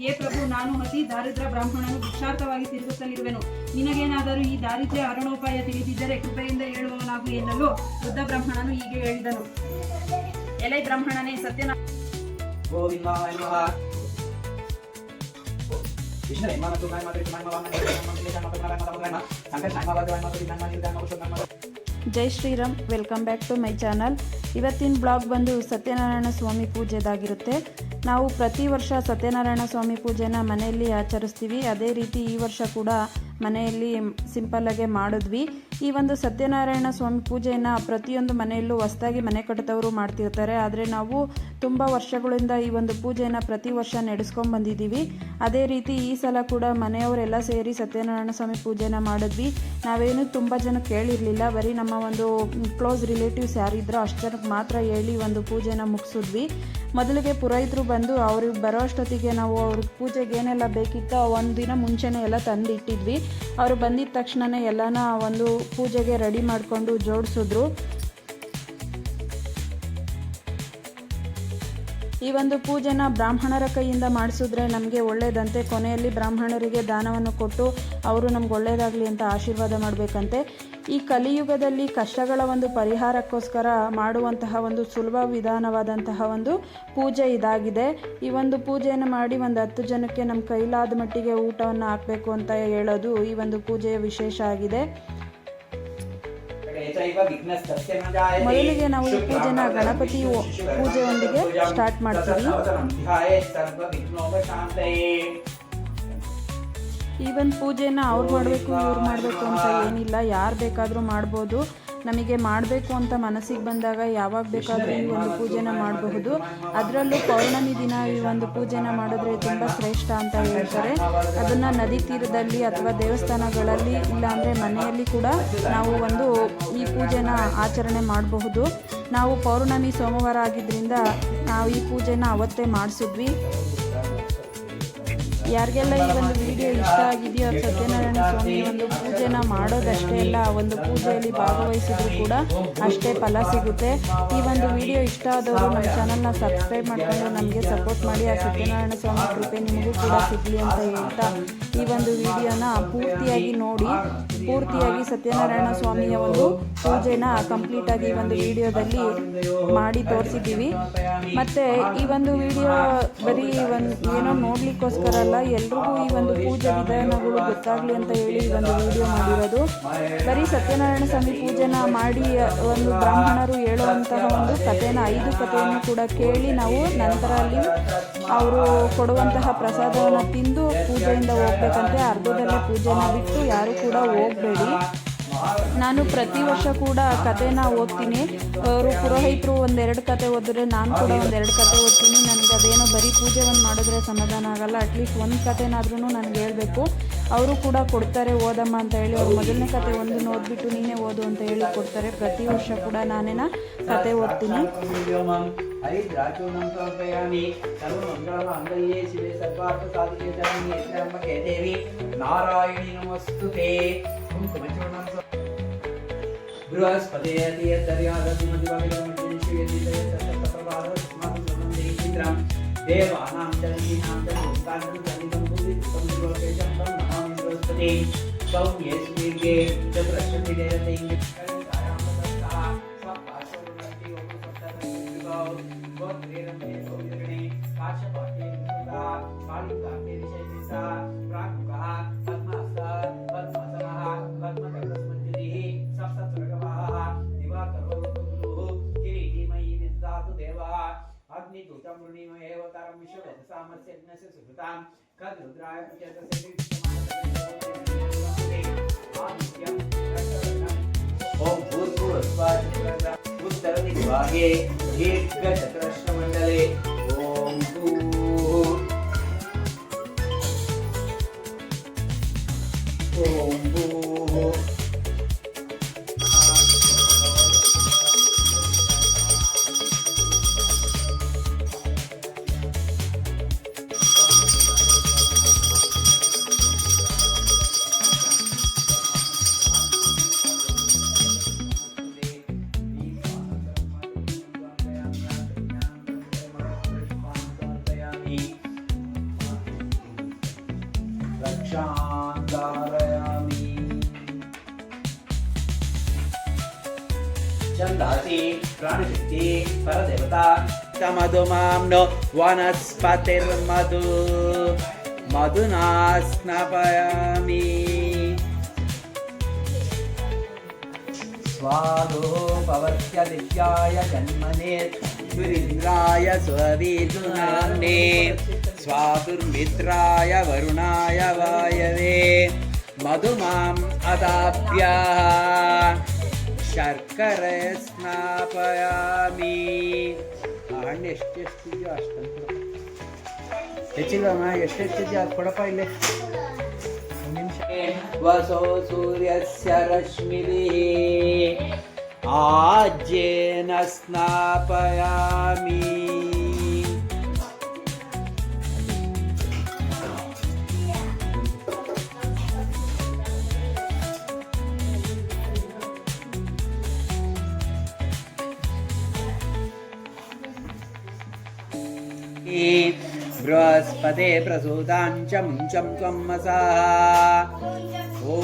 ಹೇ ಪ್ರಭು, ನಾನು ಅತಿ ದಾರಿದ್ರ ಬ್ರಾಹ್ಮಣನು ಭಿಕ್ಷಾರ್ಥವಾಗಿ ತಿರುಗುತ್ತಲಿರುವೆನು. ನಿನಗೇನಾದರೂ ಈ ದಾರಿದ್ರ್ಯ ಹರಣೋಪಾಯ ತಿಳಿದಿದ್ದರೆ ಕೃಪೆಯಿಂದ ಹೇಳುವವನಾಗು ಎನ್ನಲು ವೃದ್ಧ ಬ್ರಾಹ್ಮಣನು ಹೀಗೆ ಹೇಳಿದನು. ಎಲೈ ಬ್ರಾಹ್ಮಣನೇ, ಸತ್ಯನ Jai Shriram. Welcome back to my channel. ಇವತ್ತಿನ ಬ್ಲಾಗ್ ಬಂದು ಸತ್ಯನಾರಾಯಣ ಸ್ವಾಮಿ ಪೂಜೆದಾಗಿರುತ್ತೆ. ನಾವು ಪ್ರತಿ ವರ್ಷ ಸತ್ಯನಾರಾಯಣ ಸ್ವಾಮಿ ಪೂಜೆನ ಮನೆಯಲ್ಲಿ ಆಚರಿಸ್ತೀವಿ. ಅದೇ ರೀತಿ ಈ ವರ್ಷ ಕೂಡ ಮನೆಯಲ್ಲಿ ಸಿಂಪಲ್ಲಾಗೆ ಮಾಡಿದ್ವಿ. ಈ ಒಂದು ಸತ್ಯನಾರಾಯಣ ಸ್ವಾಮಿ ಪೂಜೆಯನ್ನು ಪ್ರತಿಯೊಂದು ಮನೆಯಲ್ಲೂ ಹೊಸದಾಗಿ ಮನೆ ಕಟ್ಟಿದವರು ಮಾಡ್ತಿರ್ತಾರೆ. ಆದರೆ ನಾವು ತುಂಬ ವರ್ಷಗಳಿಂದ ಈ ಒಂದು ಪೂಜೆಯನ್ನು ಪ್ರತಿ ವರ್ಷ ನಡೆಸ್ಕೊಂಡು ಬಂದಿದ್ದೀವಿ. ಅದೇ ರೀತಿ ಈ ಸಲ ಕೂಡ ಮನೆಯವರೆಲ್ಲ ಸೇರಿ ಸತ್ಯನಾರಾಯಣ ಸ್ವಾಮಿ ಪೂಜೆನ ಮಾಡಿದ್ವಿ. ನಾವೇನು ತುಂಬ ಜನ ಕೇಳಿರಲಿಲ್ಲ, ಬರೀ ನಮ್ಮ ಒಂದು ಕ್ಲೋಸ್ ರಿಲೇಟಿವ್ಸ್ ಯಾರಿದ್ರೋ ಅಷ್ಟು ಜನಕ್ಕೆ ಮಾತ್ರ ಹೇಳಿ ಒಂದು ಪೂಜೆನ ಮುಗಿಸಿದ್ವಿ. ಮೊದಲಿಗೆ ಪುರೋಹಿತರು ಬಂದು ಅವ್ರಿಗೆ ಬರೋ ಅಷ್ಟೊತ್ತಿಗೆ ನಾವು ಅವ್ರಿಗೆ ಪೂಜೆಗೆ ಏನೆಲ್ಲ ಬೇಕಿತ್ತೋ ಒಂದು ದಿನ ಮುಂಚೆನೇ ಎಲ್ಲ ತಂದು ಇಟ್ಟಿದ್ವಿ. ಅವರು ಬಂದಿದ್ದ ತಕ್ಷಣವೇ ಎಲ್ಲನ ಒಂದು ಪೂಜೆಗೆ ರೆಡಿ ಮಾಡಿಕೊಂಡು ಜೋಡಿಸಿದ್ರು. ಈ ಒಂದು ಪೂಜೆನ ಬ್ರಾಹ್ಮಣರ ಕೈಯಿಂದ ಮಾಡಿಸಿದ್ರೆ ನಮಗೆ ಒಳ್ಳೆಯದಂತೆ. ಕೊನೆಯಲ್ಲಿ ಬ್ರಾಹ್ಮಣರಿಗೆ ದಾನವನ್ನು ಕೊಟ್ಟು ಅವರು ನಮ್ಗೆ ಒಳ್ಳೆಯದಾಗಲಿ ಅಂತ ಆಶೀರ್ವಾದ ಮಾಡಬೇಕಂತೆ. ಈ ಕಲಿಯುಗದಲ್ಲಿ ಕಷ್ಟಗಳ ಒಂದು ಪರಿಹಾರಕ್ಕೋಸ್ಕರ ಮಾಡುವಂತಹ ಒಂದು ಸುಲಭ ವಿಧಾನವಾದಂತಹ ಒಂದು ಪೂಜೆ ಇದಾಗಿದೆ. ಈ ಒಂದು ಪೂಜೆಯನ್ನು ಮಾಡಿ ಒಂದು 10 ಜನಕ್ಕೆ ನಮ್ಮ ಕೈಲಾದ ಮಟ್ಟಿಗೆ ಊಟವನ್ನು ಹಾಕಬೇಕು ಅಂತ ಹೇಳೋದು ಈ ಒಂದು ಪೂಜೆಯ ವಿಶೇಷ ಆಗಿದೆ. ಮೊದಲಿಗೆ ನಾವು ಈ ಪೂಜೆನ ಗಣಪತಿ ಪೂಜೆಯೊಂದಿಗೆ ಸ್ಟಾರ್ಟ್ ಮಾಡ್ತೀವಿ. ಈ ಒಂದು ಪೂಜೆನ ಅವ್ರು ಮಾಡಬೇಕು ಇವ್ರು ಮಾಡಬೇಕು ಅಂತ ಏನಿಲ್ಲ, ಯಾರು ಬೇಕಾದರೂ ಮಾಡ್ಬೋದು. ನಮಗೆ ಮಾಡಬೇಕು ಅಂತ ಮನಸ್ಸಿಗೆ ಬಂದಾಗ ಯಾವಾಗ ಬೇಕಾದರೂ ಈ ಒಂದು ಪೂಜೆನ ಮಾಡಬಹುದು. ಅದರಲ್ಲೂ ಪೌರ್ಣಮಿ ದಿನ ಈ ಒಂದು ಪೂಜೆನ ಮಾಡಿದ್ರೆ ತುಂಬ ಶ್ರೇಷ್ಠ ಅಂತ ಹೇಳ್ತಾರೆ. ಅದನ್ನು ನದಿ ತೀರದಲ್ಲಿ ಅಥವಾ ದೇವಸ್ಥಾನಗಳಲ್ಲಿ ಇಲ್ಲಾಂದರೆ ಮನೆಯಲ್ಲಿ ಕೂಡ ನಾವು ಒಂದು ಈ ಪೂಜೆನ ಆಚರಣೆ ಮಾಡಬಹುದು. ನಾವು ಪೌರ್ಣಮಿ ಸೋಮವಾರ ಆಗಿದ್ದರಿಂದ ನಾವು ಈ ಪೂಜೆನ ಅವತ್ತೇ ಮಾಡಿಸಿದ್ವಿ. ಯಾರಿಗೆಲ್ಲ ಈ ಒಂದು ವಿಡಿಯೋ ಇಷ್ಟ ಆಗಿದೆಯೋ ಅವ್ರು ಸತ್ಯನಾರಾಯಣ ಸ್ವಾಮಿ ಒಂದು ಪೂಜೆನ ಮಾಡೋದಷ್ಟೇ ಅಲ್ಲ, ಒಂದು ಪೂಜೆಯಲ್ಲಿ ಭಾಗವಹಿಸಿದ್ರು ಕೂಡ ಅಷ್ಟೇ ಫಲ ಸಿಗುತ್ತೆ. ಈ ಒಂದು ವಿಡಿಯೋ ಇಷ್ಟ ಆದವರು ನಮ್ಮ ಚಾನಲ್ನ ಸಬ್ಸ್ಕ್ರೈಬ್ ಮಾಡಿಕೊಂಡು ನಮಗೆ ಸಪೋರ್ಟ್ ಮಾಡಿ. ಆ ಸತ್ಯನಾರಾಯಣ ಸ್ವಾಮಿ ಕೃಪೆ ನಿಮಗೂ ಕೂಡ ಸಿಗಲಿ ಅಂತ ಹೇಳ್ತಾ ಈ ಒಂದು ವಿಡಿಯೋನ ಪೂರ್ತಿಯಾಗಿ ನೋಡಿ. ಪೂರ್ತಿಯಾಗಿ ಸತ್ಯನಾರಾಯಣ ಸ್ವಾಮಿಯ ಒಂದು ಪೂಜೆನ ಕಂಪ್ಲೀಟಾಗಿ ಈ ಒಂದು ವಿಡಿಯೋದಲ್ಲಿ ಮಾಡಿ ತೋರಿಸಿದ್ದೀವಿ. ಮತ್ತು ಈ ಒಂದು ವಿಡಿಯೋ ಬರೀ ಒಂದು ಏನೋ ನೋಡಲಿಕ್ಕೋಸ್ಕರ ಅಲ್ಲ, ಎಲ್ರಿಗೂ ಈ ಒಂದು ಪೂಜೆ ವಿಧಾನಗಳು ಗೊತ್ತಾಗಲಿ ಅಂತ ಹೇಳಿ ಈ ಒಂದು ವಿಡಿಯೋ ಮಾಡಿರೋದು. ಬರೀ ಸತ್ಯನಾರಾಯಣ ಸ್ವಾಮಿ ಪೂಜೆನ ಮಾಡಿ ಒಂದು ಬ್ರಾಹ್ಮಣರು ಹೇಳುವಂತಹ ಒಂದು ಕಥೆನ 5 ಕಥೆಯನ್ನು ಕೂಡ ಕೇಳಿ ನಾವು ನಂತರ ಅಲ್ಲಿ ಅವರು ಕೊಡುವಂತಹ ಪ್ರಸಾದವನ್ನು ತಿಂದು ಪೂಜೆಯಿಂದ ಹೋಗ್ಬೇಕಂತೆ. ಅರ್ಧದಲ್ಲೇ ಪೂಜೆನ ಬಿಟ್ಟು ಯಾರು ಕೂಡ ಹೋಗಬೇಡಿ. ನಾನು ಪ್ರತಿ ವರ್ಷ ಕೂಡ ಕಥೆನ ಓದ್ತೀನಿ. ಅವರು ಪುರೋಹಿತರು 1-2 ಕತೆ ಓದಿದ್ರೆ ನಾನು ಕೂಡ 1-2 ಕತೆ ಓದ್ತೀನಿ. ನನಗೆ ಅದೇನೋ ಬರೀ ಪೂಜೆ ಒಂದು ಮಾಡಿದ್ರೆ ಸಮಾಧಾನ ಆಗಲ್ಲ. ಅಟ್ಲೀಸ್ಟ್ ಒಂದು ಕಥೆನಾದ್ರೂ ನನಗೆ ಹೇಳಬೇಕು. ಅವರು ಕೂಡ ಕೊಡ್ತಾರೆ ಓದಮ್ಮ ಅಂತ ಹೇಳಿ. ಅವ್ರು ಮೊದಲನೇ ಕತೆ ಒಂದು ಓದ್ಬಿಟ್ಟು ನೀನೇ ಓದು ಅಂತ ಹೇಳಿ ಕೊಡ್ತಾರೆ. ಪ್ರತಿ ವರ್ಷ ಕೂಡ ನಾನೇನ ಕತೆ ಓದ್ತೀನಿ. उत्तर दिग्भागे दीर्घचतुरश्रमण्डले ओम भूः रक्षां धारयामि छन्दासि प्राणशक्ति परदेवता तमधुमाम्नो वनस्पतिर्मधु मधुना स्नापयामि स्वादो भवत्यदित्याय जन्मने सुरीन्द्राय स्ववीतुनाम्ने स्वादुर्मित्राय वरुणाय वायवे मधुमाम् अदाभ्यः शर्करे स्नापयामि ಹಣ್ಣು ಎಷ್ಟೆಷ್ಟಿದೆಯೋ ಅಷ್ಟಂತ ಹೆಚ್ಚಿಲ್ಲಮ್ಮ ಎಷ್ಟೆಷ್ಟಿದೆಯೋ ಅದು ಕೊಡಪ್ಪ ಇಲ್ಲಿ ಒಂದು ನಿಮಿಷ ವಸೋ ಸೂರ್ಯಸ್ಯ ರಶ್ಮಿಭಿಃ ಆಜ್ಯೇನ ಸ್ನಾಪಯಾಮಿ बृहस्पते प्रसूताञ्च मुञ्चं त्वं मसाः ॐ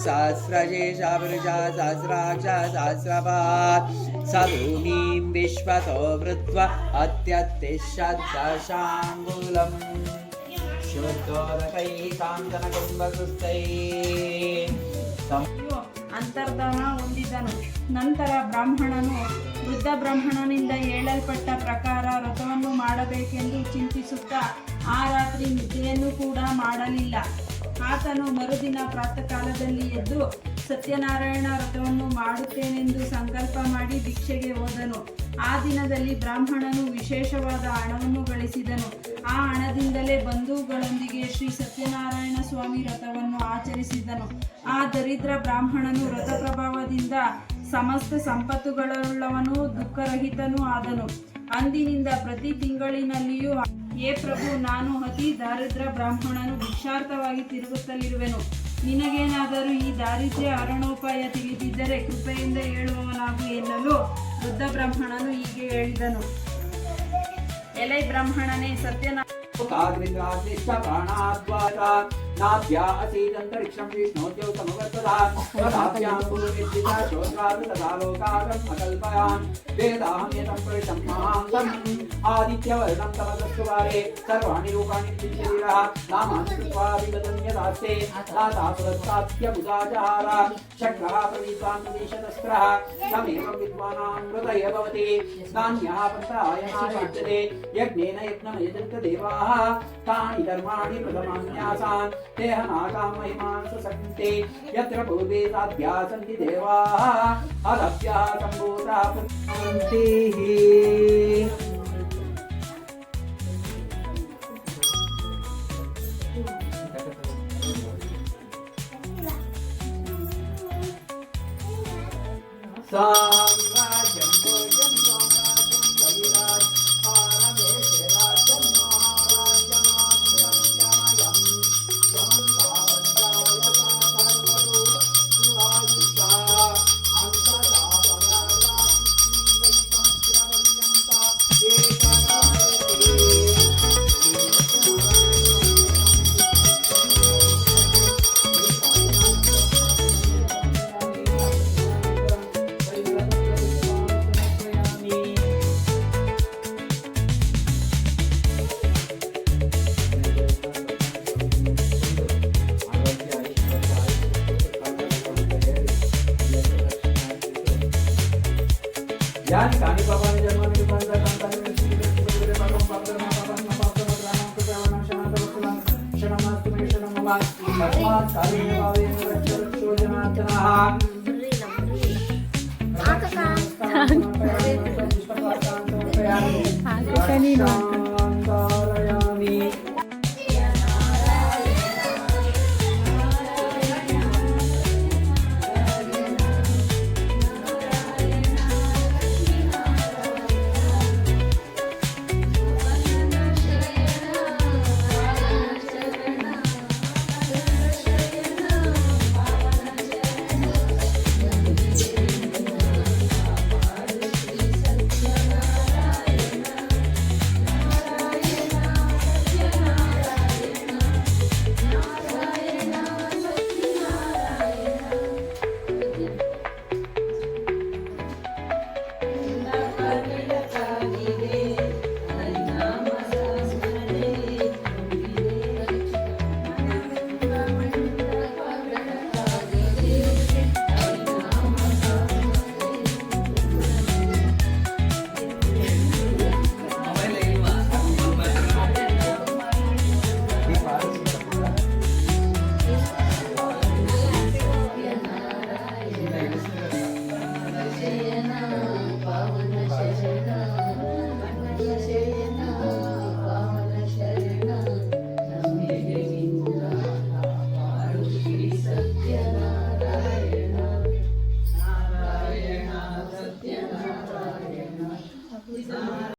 सहस्रशेषावृषा सहस्राक्ष सहस्रपात् सभूमिं विश्वतो वृत्वा अत्यतिशद्दशाङ्गुलम् शुद्धोदकैः काञ्चनकुम्भसुस्तैः ಅಂತರ್ಧಾನ ಹೊಂದಿದನು. ನಂತರ ಬ್ರಾಹ್ಮಣನು ವೃದ್ಧ ಬ್ರಾಹ್ಮಣನಿಂದ ಹೇಳಲ್ಪಟ್ಟ ಪ್ರಕಾರ ವ್ರತವನ್ನು ಮಾಡಬೇಕೆಂದು ಚಿಂತಿಸುತ್ತಾ ಆ ರಾತ್ರಿ ನಿದ್ದೆಯನ್ನು ಕೂಡ ಮಾಡಲಿಲ್ಲ. ಆತನು ಮರುದಿನ ಪ್ರಾತಃಕಾಲದಲ್ಲಿ ಎದ್ದು ಸತ್ಯನಾರಾಯಣ ವ್ರತವನ್ನು ಮಾಡುತ್ತೇನೆಂದು ಸಂಕಲ್ಪ ಮಾಡಿ ಭಿಕ್ಷೆಗೆ ಹೋದನು. ಆ ದಿನದಲ್ಲಿ ಬ್ರಾಹ್ಮಣನು ವಿಶೇಷವಾದ ಹಣವನ್ನು ಗಳಿಸಿದನು. ಆ ಹಣದಿಂದಲೇ ಬಂಧುಗಳೊಂದಿಗೆ ಶ್ರೀ ಸತ್ಯನಾರಾಯಣ ಸ್ವಾಮಿ ವ್ರತವನ್ನು ಆಚರಿಸಿದನು. ಆ ದರಿದ್ರ ಬ್ರಾಹ್ಮಣನು ವ್ರತ ಪ್ರಭಾವದಿಂದ ಸಮಸ್ತ ಸಂಪತ್ತುಗಳುಳ್ಳವನು ದುಃಖರಹಿತನೂ ಆದನು. ಅಂದಿನಿಂದ ಪ್ರತಿ ತಿಂಗಳಿನಲ್ಲಿಯೂ ಹೇ ಪ್ರಭು, ನಾನು ಅತಿ ದಾರಿದ್ರ ಬ್ರಾಹ್ಮಣನು ಭಿಕ್ಷಾರ್ಥವಾಗಿ ತಿರುಗುತ್ತಲಿರುವೆನು. ನಿನಗೇನಾದರೂ ಈ ದಾರಿದ್ರ್ಯ ಹರಣೋಪಾಯ ತಿಳಿದಿದ್ದರೆ ಕೃಪೆಯಿಂದ ಹೇಳುವವನಾಗು ಎನ್ನಲು ವೃದ್ಧ ಬ್ರಾಹ್ಮಣನು ಹೀಗೆ ಹೇಳಿದನು. ಎಲೈ ಬ್ರಾಹ್ಮಣನೇ, ಸತ್ಯನಾರಾಯಣ नाभ्या असीदन्तरिक्षं विष्णोद्यौ समवर्तदात् तदाभ्यां पूर्वनिर्जिता श्रोत्रात् तदा लोकागम् अकल्पयान् वेदाहं यतं पुरुषं महान्तम् आदित्यवर्णं तमसस्तुवारे सर्वाणि रूपाणि शरीरः नामानि कृत्वा विगतं यदास्ते दाता पुरस्तात्यबुधाचार शक्रः प्रवीद्वान् प्रदेशतस्त्रः तमेवं विद्वानां हृदये भवति नान्यः पन्थायनाय युज्यते यज्ञेन यज्ञमयजन्त देवाः तानि कर्माणि प्रथमान्यासान् देहनागां महिमान् ससन्ते यत्र पूर्वे साध्या सन्ति देवाः अदभ्यः सम्भूताः प्रशान्तिः साम्राज्यं भोजं साम्राज्यं कविराज भारदेशे राज्यं महाराज्यमाधिपत्यमयं यानि कानि पापानि जन्मानि शरणमस्तु मे शरणं मम तस्मात् कालेन भावेन रक्षो जनार्दनः ನೀನು